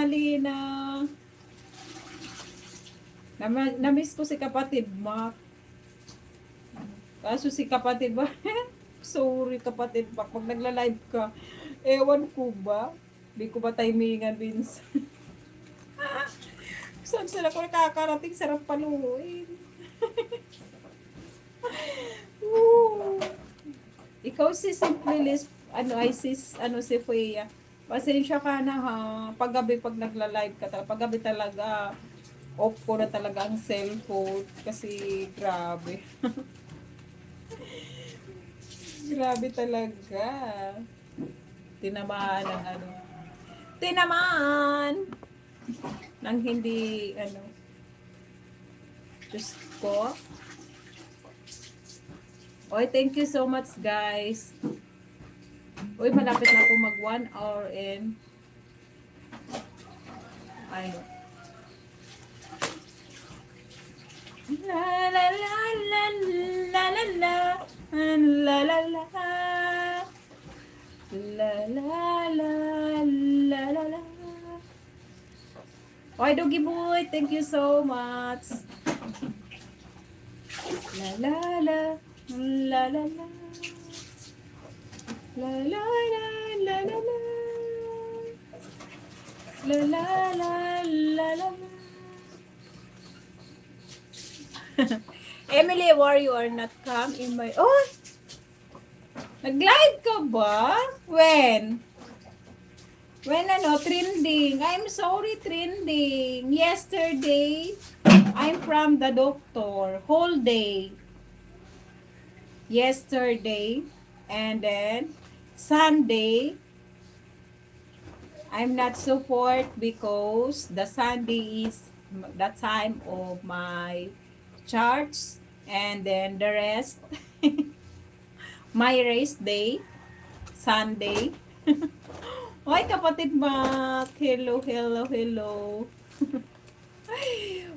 Alina. Namiss ko si kapatid Mac. Kaso si kapatid ba? Sorry kapatid Mac. Pag nagla-live ka, ewan ko ba? Di ko ba timingan, Vince? Saan sila ko nakakarating? Sarap paluin. Woo! Ikaw si Simply Liz, si Fuya. Pasensya ka na ha. Paggabi pag nagla-live ka talaga. Paggabi talaga, off ko na talaga ang cellphone. Kasi grabe. Grabe talaga. Tinamaan ng ano. Tinamaan! Nang hindi, Diyos ko. Oy, thank you so much guys. Uy, malapit na ako mag 1 hour in. Ay. La la la la la la la la la la la la la la la. Oy, Doggy Boy, thank you so much. La la la la la la la la la la la la la la la la. Emily, why you are not come in my... Oh! Nag-live ka ba? When? When trending? I'm sorry, trending. Yesterday, I'm from the doctor. Whole day. Yesterday. And then, Sunday, I'm not support because the Sunday is the time of my church. And then the rest, my race day, Sunday. Hoy, kapatid Mac. Hello, hello, hello.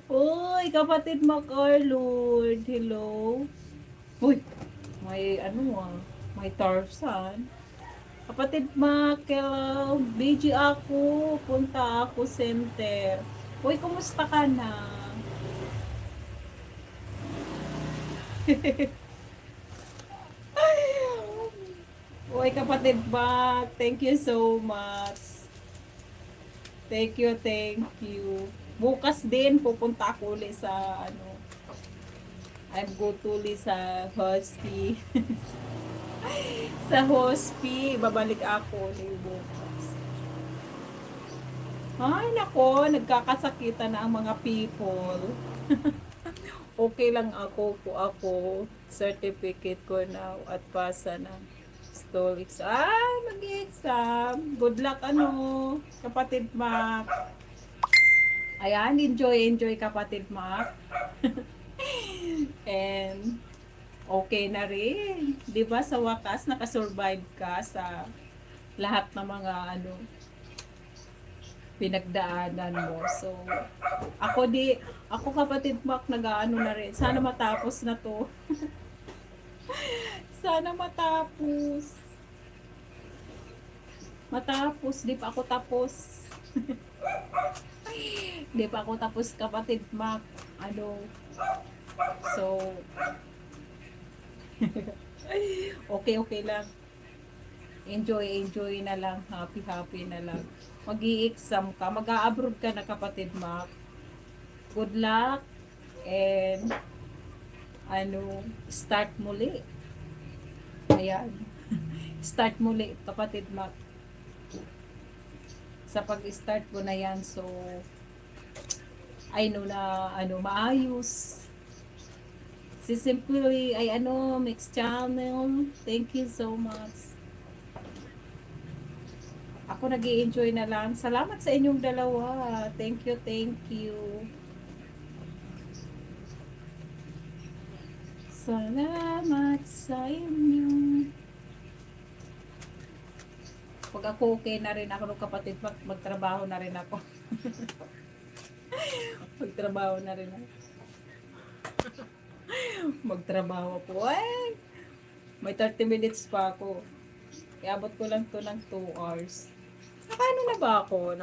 Uy, kapatid Mac Arlord. Hello. Uy, may may Tarzan. Kapatid Mac, hello. Busy ako. Punta ako center. Uy, kumusta ka na? Uy, kapatid ba? Thank you so much. Thank you, thank you. Bukas din, pupunta ako ulit sa, I'm go to ulit sa hospice. Sa hospice, babalik ako ulit bukas. Ay, nako, nagkakasakitan na ang mga people. Okay lang ako po ako. Certificate ko na at pasa na. Stolix. Ay, mag-exam. Good luck, kapatid Mac. Ayan, enjoy kapatid Mac. And, okay na rin. Diba sa wakas, nakasurvive ka sa lahat ng mga, pinagdaanan mo. So, ako kapatid Mac, nag-ano na rin. Sana matapos na to. Sana matapos. Di pa ako tapos. Di pa ako tapos kapatid Mac. So, okay lang. Enjoy na lang. Happy na lang. Mag-i-exam ka. Mag-a-abroad ka na kapatid Mac. Good luck. And, start muli. Ayan. Start muli, kapatid Mac. Sa pag-start ko na yan, so, I know na, maayos. Si Simply, mixed channel. Thank you so much. Ako nag-i-enjoy na lang. Salamat sa inyong dalawa. Thank you, thank you. Salamat sa inyo. Pag ako okay na rin ako ng kapatid, magtrabaho na rin ako. Magtrabaho na rin ako. Magtrabaho po. Ay! May 30 minutes pa ako. Iabot ko lang to ng 2 hours. Nakaano na ba ako?